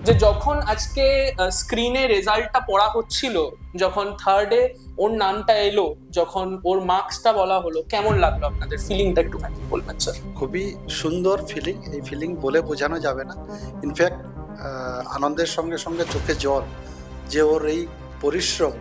যে যখন আজকে স্ক্রিনে রেজাল্টটা পড়া হচ্ছিল, যখন থার্ডে ওর নামটা এলো, যখন ওর মার্কসটা বলা হলো, কেমন লাগলো আপনাদের? ফিলিংটা একটু বলবেন স্যার? খুবই সুন্দর ফিলিং। এই ফিলিং বলে বোঝানো যাবে না। ইনফ্যাক্ট আনন্দের সঙ্গে সঙ্গে চোখে জল, যে ওর এই পরিশ্রম,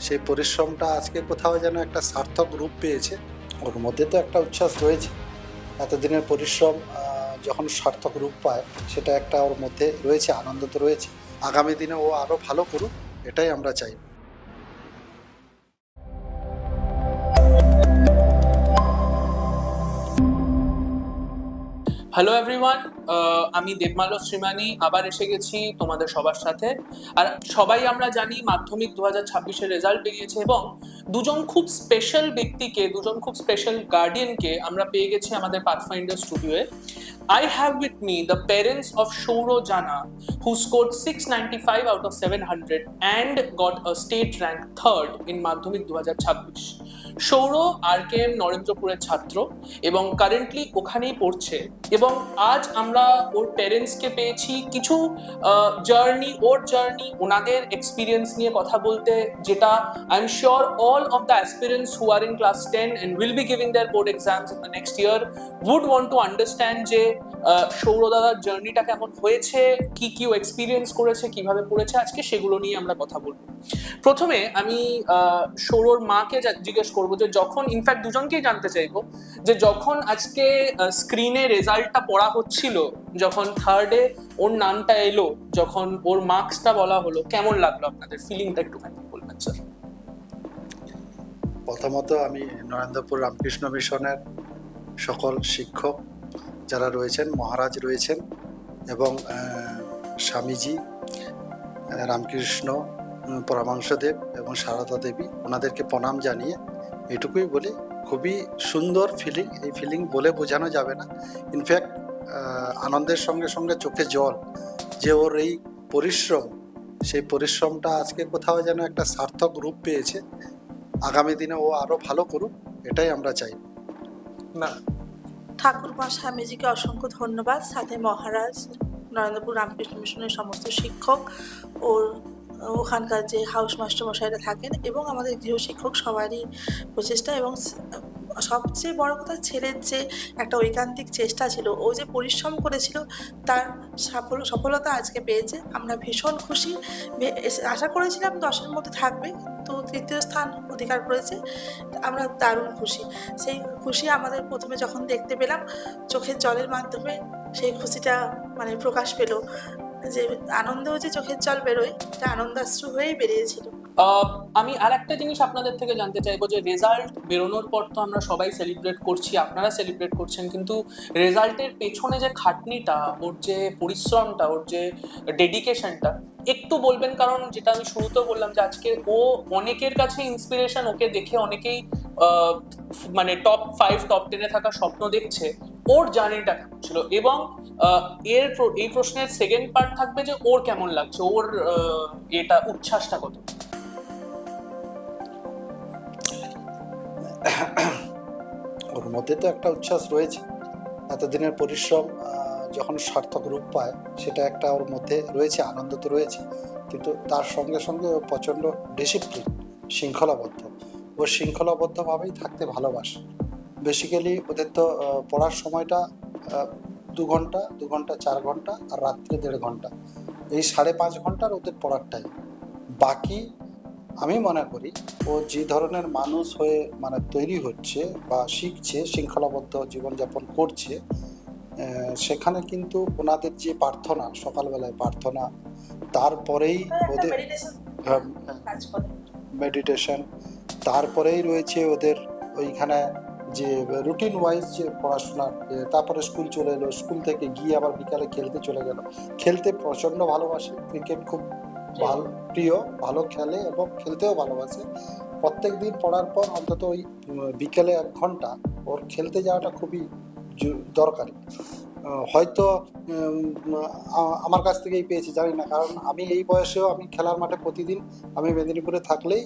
সেই পরিশ্রমটা আজকে কোথাও যেন একটা সার্থক রূপ পেয়েছে। ওর মধ্যে তো একটা উচ্ছ্বাস রয়েছে, এতদিনের পরিশ্রম যখন সার্থক রূপ পায়, সেটা একটা ওর মধ্যে রয়েছে, আনন্দ তো রয়েছে। আগামী দিনে ও আরও ভালো করুক, এটাই আমরা চাই। হ্যালো এভরিওয়ান, আমি দেবমাল্য শ্রীমানি আবার এসে গেছি তোমাদের সবার সাথে। আর সবাই আমরা জানি মাধ্যমিক 2026-এর রেজাল্ট বেরিয়েছে এবং দুজন খুব স্পেশাল ব্যক্তিকে, দুজন খুব স্পেশাল গার্ডিয়ানকে আমরা পেয়ে গেছি আমাদের pathfinder স্টুডিওয়ে। I have with me the parents of Shouro Jana, who scored 695 out of 700 and got a state rank third in Madhyamik 2026. সৌর RKM নরেন্দ্রপুরের ছাত্র এবং কারেন্টলি ওখানেই পড়ছে। এবং আজ আমরা ওর প্যারেন্টসকে পেয়েছি কিছু জার্নি, ওনাদের এক্সপিরিয়েন্স নিয়ে কথা বলতে, যেটা I am sure all of the aspirants who are in class 10 and will be giving their board exams in the next year would want to understand যে সৌর দাদার জার্নিটা কেমন হয়েছে, কি কি এক্সপিরিয়েন্স করেছে, কিভাবে পড়েছে, আজকে সেগুলো নিয়ে আমরা কথা বলবো। প্রথমে আমি সৌরর মাকে জিজ্ঞেস করবো যে যখন, ইনফ্যাক্ট দুজনকেই জানতে চাইবো যে যখন আজকে স্ক্রিনে রেজাল্টটা পড়া হচ্ছিল, যখন থার্ডে ওর নামটা এলো, যখন ওর মার্কসটা বলা হলো, কেমন লাগলো আপনাদের? ফিলিংটা একটু বলবেন স্যার? প্রথমত আমি নরেন্দ্রপুর রামকৃষ্ণ মিশনের সকল শিক্ষক যারা রয়েছেন, মহারাজ রয়েছেন এবং স্বামীজি রামকৃষ্ণ পরমাংশদেব এবং সারদা দেবী, ওনাদেরকে প্রণাম জানিয়ে এটুকুই বলি, খুবই সুন্দর ফিলিং। এই ফিলিং বলে বোঝানো যাবে না। ইনফ্যাক্ট আনন্দের সঙ্গে সঙ্গে চোখে জল, যে ওর এই পরিশ্রম, সেই পরিশ্রমটা আজকে কোথাও যেন একটা সার্থক রূপ পেয়েছে। আগামী দিনে ও আরও ভালো করুক, এটাই আমরা চাই। না, ঠাকুরমা স্বামীজিকে অসংখ্য ধন্যবাদ, সাথে মহারাজ, নরেন্দ্রপুর রামকৃষ্ণ মিশনের সমস্ত শিক্ষক, ওখানকার যে হাউস মাস্টার মশাইরা থাকেন এবং আমাদের গৃহশিক্ষক, সবারই প্রচেষ্টা এবং সবচেয়ে বড় কথা ছেলের যে একটা ঐকান্তিক চেষ্টা ছিল, ও যে পরিশ্রম করেছিল, তার সফলতা আজকে পেয়েছে। আমরা ভীষণ খুশি। আশা করেছিলাম 10-এর মধ্যে থাকবে, তো তৃতীয় স্থান অধিকার করেছে। আমরা দারুণ খুশি। সেই খুশি আমাদের প্রথমে যখন দেখতে পেলাম, চোখের জলের মাধ্যমে সেই খুশিটা প্রকাশ পেল। যে আনন্দেও যে চোখের জল বেরোয়, এটা আনন্দাশ্রু হয়েই বেরিয়েছিল। আমি আর একটা জিনিস আপনাদের থেকে জানতে চাইবো যে রেজাল্ট বেরোনোর পর তো আমরা সবাই সেলিব্রেট করছি, আপনারা সেলিব্রেট করছেন, কিন্তু রেজাল্টের পেছনে যে খাটনিটা, ওর যে পরিশ্রমটা, ওর যে ডেডিকেশনটা একটু বলবেন? কারণ যেটা আমি শুরুতেও বললাম যে আজকে ও অনেকের কাছে ইন্সপিরেশন, ওকে দেখে অনেকেই টপ 5 টপ 10-এ থাকার স্বপ্ন দেখছে। ওর জার্নিটা কেমন ছিল? এবং এই প্রশ্নের সেকেন্ড পার্ট থাকবে যে ওর কেমন লাগছে, ওর এটা উচ্ছ্বাসটা কত? ওর মধ্যে তো একটা উচ্ছ্বাস রয়েছে, এতদিনের পরিশ্রম যখন সার্থক রূপ পায়, সেটা একটা ওর মধ্যে রয়েছে, আনন্দ তো রয়েছে। কিন্তু তার সঙ্গে সঙ্গে ও প্রচণ্ড ডিসিপ্লিন, শৃঙ্খলাবদ্ধ। ও শৃঙ্খলাবদ্ধভাবেই থাকতে ভালোবাসে। বেসিক্যালি ওদের তো পড়ার সময়টা 2 ঘন্টা 4 ঘন্টা, আর রাত্রে 1.5 ঘন্টা, এই 5.5 ঘন্টার ওদের পড়ার টাইম। বাকি আমি মনে করি ও যে ধরনের মানুষ হয়ে তৈরি হচ্ছে বা শিখছে, শৃঙ্খলাবদ্ধ জীবনযাপন করছে, সেখানে কিন্তু ওনাদের যে প্রার্থনা, সকালবেলায় প্রার্থনা, তারপরেই ওদের মেডিটেশন, তারপরেই রয়েছে ওদের ওইখানে যে রুটিন ওয়াইজ যে পড়াশোনা, তারপরে স্কুল চলে এলো, স্কুল থেকে গিয়ে আবার বিকালে খেলতে চলে গেল। খেলতে প্রচণ্ড ভালোবাসে, ক্রিকেট খুব ভালো প্রিয়, ভালো খেলে এবং খেলতেও ভালোবাসে। প্রত্যেক দিন পড়ার পর অন্তত ওই বিকেলে 1 ঘন্টা ওর খেলতে যাওয়াটা খুবই দরকারি। হয়তো আমার কাছ থেকেই পেয়েছি, জানি না, কারণ আমি এই বয়সেও আমি খেলার মাঠে প্রতিদিন, আমি মেদিনীপুরে থাকলেই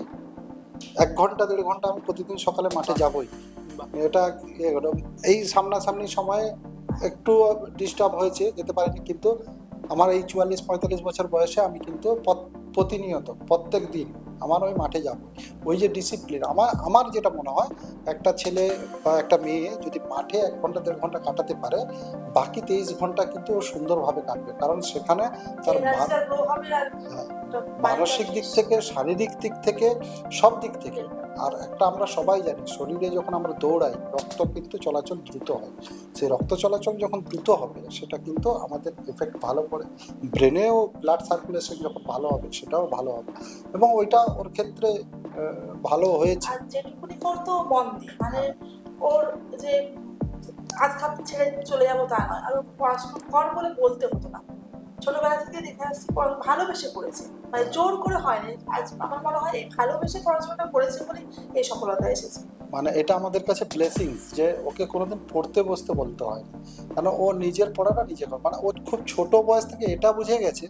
1 ঘন্টা 1.5 ঘন্টা আমি প্রতিদিন সকালে মাঠে যাবই। এটা এই সামনাসামনি সময়ে একটু ডিস্টার্ব হয়েছে, যেতে পারিনি, কিন্তু আমার এই 44-45 বছর বয়সে আমি কিন্তু প্রতিনিয়ত প্রত্যেক দিন আমার ওই মাঠে যাব। ওই যে ডিসিপ্লিন, আমার যেটা মনে হয়, একটা ছেলে বা একটা মেয়ে যদি মাঠে 1 ঘন্টা 1.5 ঘন্টা কাটাতে পারে, বাকি 23 ঘন্টা কিন্তু ও সুন্দরভাবে কাটবে। কারণ সেখানে তার এনার্জিটা গ্রো হবে আর হ্যাঁ, একটা মানসিক দিক থেকে, শারীরিক দিক থেকে, সব দিক থেকে। আর একটা আমরা সবাই জানি, শরীরে যখন আমরা দৌড়াই রক্ত কিন্তু চলাচল দ্রুত হয়। সেই রক্ত চলাচল যখন দ্রুত হবে সেটা কিন্তু আমাদের এফেক্ট ভালো করে, ব্রেনেও ব্লাড সার্কুলেশন যখন ভালো হবে সেটাও ভালো হবে, এবং ওইটা ওর ক্ষেত্রে ভালো হয়েছে। আর যেটুকুনি করতো বন্দি, মানে ওর যে আজ খাপ ছেড়ে চলে যাবো তা নয়, আর ও পড়াশোনা কর বলে বলতে হতো না। ছোটবেলা থেকে দেখে আসছি ভালোবেসে পড়েছে, মানে জোর করে হয়নি। আজ আমার মনে হয় এই ভালোবেসে পড়াশোনাটা করেছে বলে এই সফলতা এসেছে। মানে এটা আমাদের কাছে ব্লেসিংস যে ওকে কোনোদিন পড়তে বসতে বলতে হয় না, কারণ ও নিজের পড়াটা নিজে করে। মানে ও খুব ছোট বয়স থেকে এটা বুঝে গেছে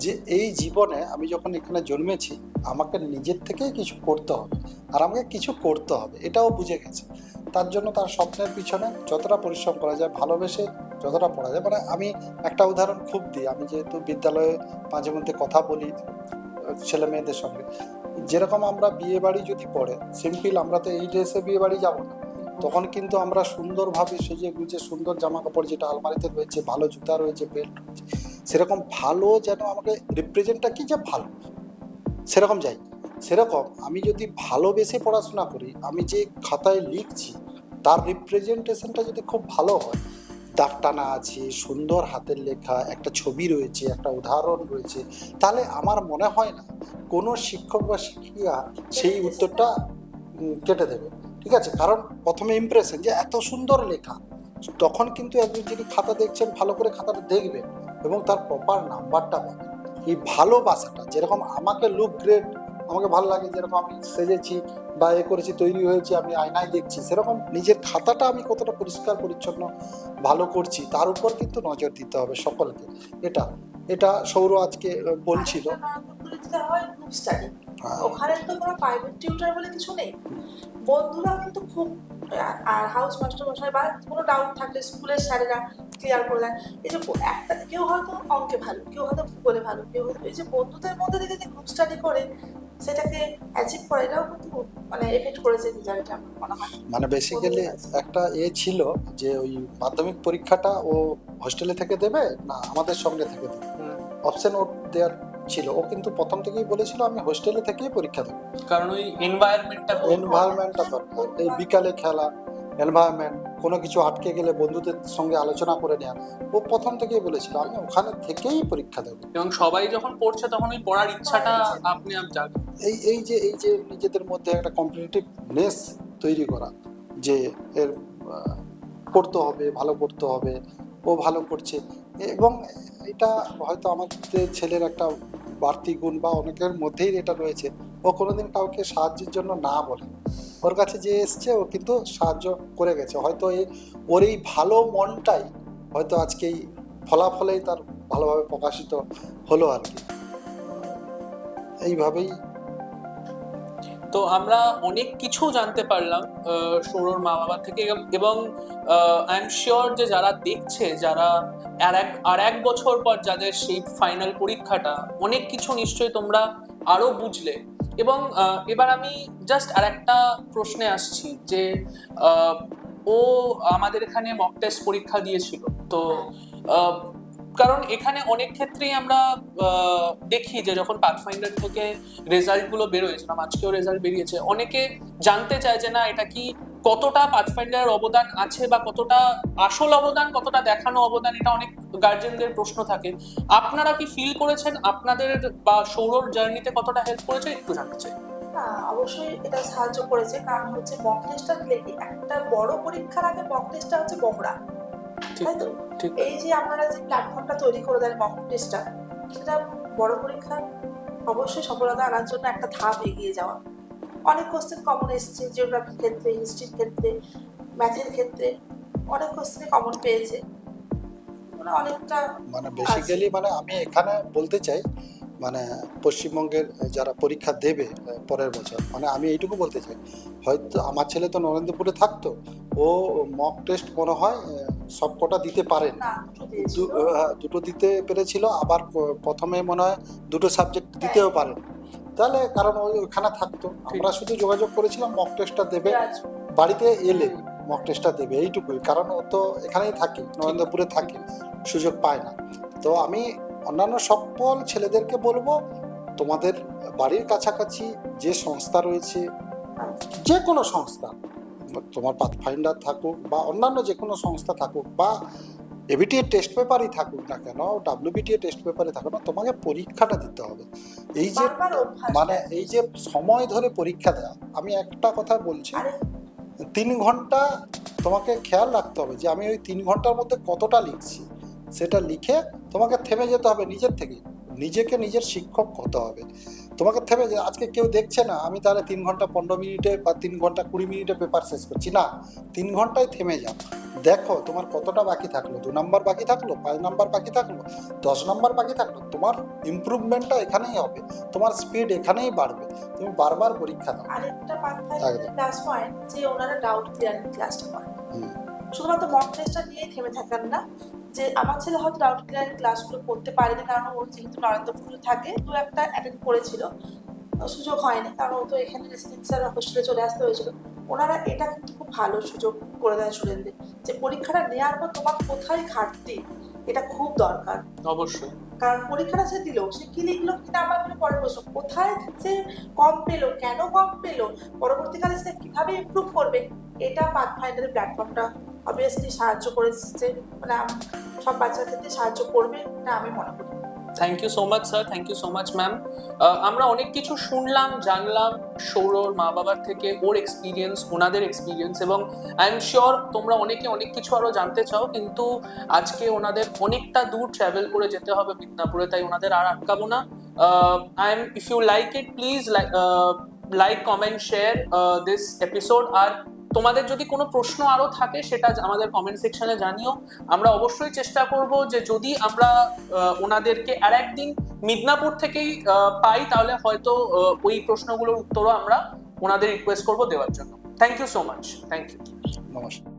যে এই জীবনে আমি যখন এখানে জন্মেছি আমাকে নিজের থেকেই কিছু করতে হবে, আর আমাকে কিছু করতে হবে, এটাও বুঝে গেছে। তার জন্য তার স্বপ্নের পিছনে যতটা পরিশ্রম করা যায়, ভালোবেসে যতটা পড়া যায়। মানে আমি একটা উদাহরণ খুব দিই, আমি যেহেতু বিদ্যালয়ে মাঝে মধ্যে কথা বলি ছেলে মেয়েদের সঙ্গে, যেরকম আমরা বিয়ে বাড়ি যদি পড়ে সিম্পল, আমরা তো এই ড্রেসে বিয়ে বাড়ি যাবো না, তখন কিন্তু আমরা সুন্দরভাবে সেজে গুজে সুন্দর জামা কাপড় যেটা আলমারিতে রয়েছে, ভালো জুতা রয়েছে, বেল্ট রয়েছে, সেরকম ভালো যেন আমাকে রিপ্রেজেন্টটা কি যে ভালো সেরকম যাই। সেরকম আমি যদি ভালোবেসে পড়াশোনা করি, আমি যে খাতায় লিখছি তার রিপ্রেজেন্টেশনটা যদি খুব ভালো হয়, দাগ টানা আছে, সুন্দর হাতের লেখা, একটা ছবি রয়েছে, একটা উদাহরণ রয়েছে, তাহলে আমার মনে হয় না কোনো শিক্ষক বা শিক্ষিকা সেই উত্তরটা কেটে দেবে। ঠিক আছে, কারণ প্রথমে ইমপ্রেশন যে এত সুন্দর লেখা, তখন কিন্তু একজন যিনি খাতা দেখছেন ভালো করে খাতাটা দেখবেন এবং তার প্রপার নাম্বারটা পাবেন। এই ভালোবাসাটা যেরকম আমাকে লুক গ্রেট, আমাকে ভালো লাগে যেরকম আমি সেজেছি বা এ করেছি, তৈরি হয়েছি, আমি আয়নায় দেখছি, সেরকম নিজের খাতাটা আমি কতটা পরিষ্কার পরিচ্ছন্ন ভালো করছি তার উপর কিন্তু নজর দিতে হবে সকলকে। এটা এটা সৌর আজকে বলছিল। যেটা হয় গ্রুপ স্টাডি, ওখানে তো কোনো প্রাইভেট টিউটর বলে কিছু নেই। বন্ধুরা কিন্তু খুব, আর হাউস মাস্টার মশাই বা কোনো ডাউট থাকলে স্কুলের স্যারেরা ক্লিয়ার করে দেন। এই যে একটা কেউ হয়তো অঙ্কে ভালো, কেউ হয়তো ভূগোলে ভালো, কেউ এই যে বন্ধুদের মধ্যে থেকে যে গ্রুপ স্টাডি করে সেটাকে অ্যাচিভ করে, এটাও কিন্তু মানে এফেক্ট করেছে রেজাল্টে আমার মনে হয়। মানে বেসিক্যালি একটা ছিল যে ওই মাধ্যমিক পরীক্ষাটা ও হোস্টেলে থেকে দেবে না আমাদের সঙ্গে থেকে দেবে, অপশন ওর দেওয়ার ছিল। ও কিন্তু প্রথম থেকেই বলেছিল আমি হোস্টেলে থেকেই পরীক্ষা দেবো, কারণ ওই এনভায়রনমেন্টটা দরকার, এই বিকালে খেলা, এনভায়রনমেন্ট, কোনো কিছু আটকে গেলে বন্ধুদের সঙ্গে আলোচনা করে নেওয়া, ও প্রথম থেকেই বলেছিল আমি ওখানে থেকেই পরীক্ষা দেবো। এবং সবাই যখন পড়ছে তখন ওই পড়ার ইচ্ছাটা আপনি জাগে। এই যে নিজেদের মধ্যে একটা কম্পিটিটিভনেস তৈরি করা, যে এর পড়তে হবে, ভালো পড়তে হবে, ও ভালো করছে। এবং এটা হয়তো আমাদের ছেলের একটা বাড়তি গুণ বা অনেকের মধ্যেই এটা রয়েছে, ও কোনোদিন কাউকে সাহায্যের জন্য না বলে, ওর কাছে যে এসছে ও কিন্তু সাহায্য করে গেছে। হয়তো ওর এই ভালো মনটাই হয়তো আজকে এই ফলাফলেই তার ভালোভাবে প্রকাশিত হলো আর কি। এইভাবেই তো আমরা অনেক কিছু জানতে পারলাম সৌরর মা বাবা থেকে, এবং আই এম শিওর যে যারা দেখছে, যারা আর এক বছর পর যাদের সেই ফাইনাল পরীক্ষাটা, অনেক কিছু নিশ্চয়ই তোমরা আরো বুঝলে। এবং এবার আমি জাস্ট আর একটা প্রশ্নে আসছি যে ও আমাদের এখানে মক টেস্ট পরীক্ষা দিয়েছিল, তো কারণ এখানে অনেক ক্ষেত্রেই আমরা দেখি যে যখন পাথফাইন্ডার থেকে রেজাল্ট গুলো বেরোয়, যেরকম আজকেও রেজাল্ট বেরিয়েছে, অনেকে জানতে চায় যে না এটা কি কতটা পাথফাইন্ডারের অবদান আছে বা কতটা আসল অবদান, কতটা দেখানো অবদান, এটা অনেক গার্জেনদের প্রশ্ন থাকে। আপনারা কি ফিল করেছেন আপনাদের বা সৌরর জার্নিতে কতটা হেল্প করেছে, একটু জানতে চাই। অবশ্যই এটা সাহায্য করেছে, কারণ হচ্ছে মক টেস্টটা দিলে কি একটা বড় পরীক্ষার আগে মক টেস্টটা হচ্ছে মহড়া, তাই তো? এই যে আপনারা যে প্ল্যাটফর্মটা তৈরি করে দেন মক টেস্টটা, সেটা বড় পরীক্ষার অবশ্যই সফলতা আনার জন্য একটা ধাপ এগিয়ে যাওয়া। অনেক কোশ্চেন কমন এসছে, জিওগ্রাফির ক্ষেত্রে, হিস্ট্রির ক্ষেত্রে, ম্যাথের ক্ষেত্রে অনেক কোশ্চেন কমন পেয়েছে, মানে অনেকটা মানে বেসিক্যালি মানে আমি এখানে বলতে চাই, মানে পশ্চিমবঙ্গের যারা পরীক্ষা দেবে পরের বছর, মানে আমি এইটুকু বলতে চাই, হয়তো আমার ছেলে তো নরেন্দ্রপুরে থাকতো, ও ও মক টেস্ট মনে হয় সবকটা দিতে পারেন, না, দুটো দিয়েছিল। দুটো দিতে পেরেছিল, আবার প্রথমে মনে হয় দুটো সাবজেক্ট দিতেও পারেন। তাহলে কারণ ওখানে থাকতো, আমরা শুধু যোগাযোগ করেছিলাম মক টেস্টটা দেবে, বাড়িতে এলে মক টেস্টটা দেবে, এইটুকুই। কারণ ও তো এখানেই থাকে, নরেন্দ্রপুরে থাকে, সুযোগ পায় না। তো আমি অন্যান্য সকল ছেলেদেরকে বলবো, তোমাদের বাড়ির কাছাকাছি যে সংস্থা রয়েছে, যে কোনো সংস্থা, তোমার পাথফাইন্ডার থাকুক বা অন্যান্য যে কোনো সংস্থা থাকুক, বা এবিটিএ টেস্ট পেপারই থাকুক না কেন, ডাব্লিউবিটিএ টেস্ট পেপারে থাকুক না, তোমাকে পরীক্ষাটা দিতে হবে। এই যে বারবার অভ্যাস। মানে এই যে সময় ধরে পরীক্ষা দেওয়া, আমি একটা কথা বলছি, আরে 3 ঘন্টা তোমাকে খেয়াল রাখতে হবে যে আমি ওই 3 ঘন্টার মধ্যে কতটা লিখছি, সেটা লিখে তোমাকে থেমে যেতে হবে নিজের থেকে, নিজেকে নিজের শিক্ষক হতে হবে। তোমাকে থেমে যে আজকে কেউ দেখছে না, আমি তাহলে 3 ঘন্টা 15 মিনিটে বা 3 ঘন্টা 20 মিনিটে পেপার শেষ করছি না, 3 ঘন্টায় থেমে যাও, দেখো তোমার কতটা বাকি থাকলো, 2 নাম্বার বাকি থাকলো, 5 নাম্বার বাকি থাকলো, 10 নাম্বার বাকি থাকলো, তোমার ইমপ্রুভমেন্টটা এখানেই হবে, তোমার স্পিড এখানেই বাড়বে, তুমি বারবার পরীক্ষা দাও। আরেকটা একদম। প্লাস পয়েন্ট যে ওনারা ডাউট ক্লিয়ারিং ক্লাসটা করেন, হুম। শুধুমাত্র মক টেস্টটা নিয়েই থেমে থাকেন না। যে আমার ছেলে হয়তো ডাউট ক্লিয়ারিং ক্লাসগুলো করতে পারেনি, কারণ ও যেহেতু নরেন্দ্রপুরে থাকে, দু একটা অ্যাটেন্ড করেছিল, সুযোগ হয়নি, কারণ ও তো এখানে রেসিডেন্সিয়াল হোস্টেলে চলে আসতে হয়েছিল। ওনারা এটা কিন্তু খুব ভালো সুযোগ করে দেয় স্টুডেন্টদের, যে পরীক্ষাটা নেওয়ার পর তোমার কোথায় ঘাটতি, এটা খুব দরকার। অবশ্যই। কারণ পরীক্ষাটা সে দিল, সে কি লিখলো কিনা আমার কোনো পরের প্রশ্ন, কোথায় সে কম পেলো, কেন কম পেলো, পরবর্তীকালে সে কিভাবে ইমপ্রুভ করবে, এটা পাথফাইন্ডারের প্ল্যাটফর্মটা অবভিয়াসলি সাহায্য করেছে, মানে সব বাচ্চাদের ক্ষেত্রে সাহায্য করবে না আমি মনে করি। Thank you so much sir, thank you so much ma'am. আমরা অনেক কিছু শুনলাম, জানলাম সৌরর মা বাবার থেকে, ওর এক্সপিরিয়েন্স, ওনাদের এক্সপিরিয়েন্স, এবং আই এম শিওর তোমরা অনেকে অনেক কিছু আরো জানতে চাও, কিন্তু আজকে ওনাদের অনেকটা দূর ট্রাভেল করে যেতে হবে মিদনাপুরে, তাই ওনাদের আর আটকাবো না। If you like it, please like, comment, share this episode. আর তোমাদের যদি কোনো প্রশ্ন আরো থাকে সেটা আমাদের কমেন্ট সেকশনে জানিও। আমরা অবশ্যই চেষ্টা করব যে যদি আমরা ওনাদেরকে আর একদিন মিদনাপুর থেকেই পাই, তাহলে হয়তো ওই প্রশ্নগুলোর উত্তরও আমরা ওনাদের রিকোয়েস্ট করব দেওয়ার জন্য। Thank you so much, thank you. নমস্কার।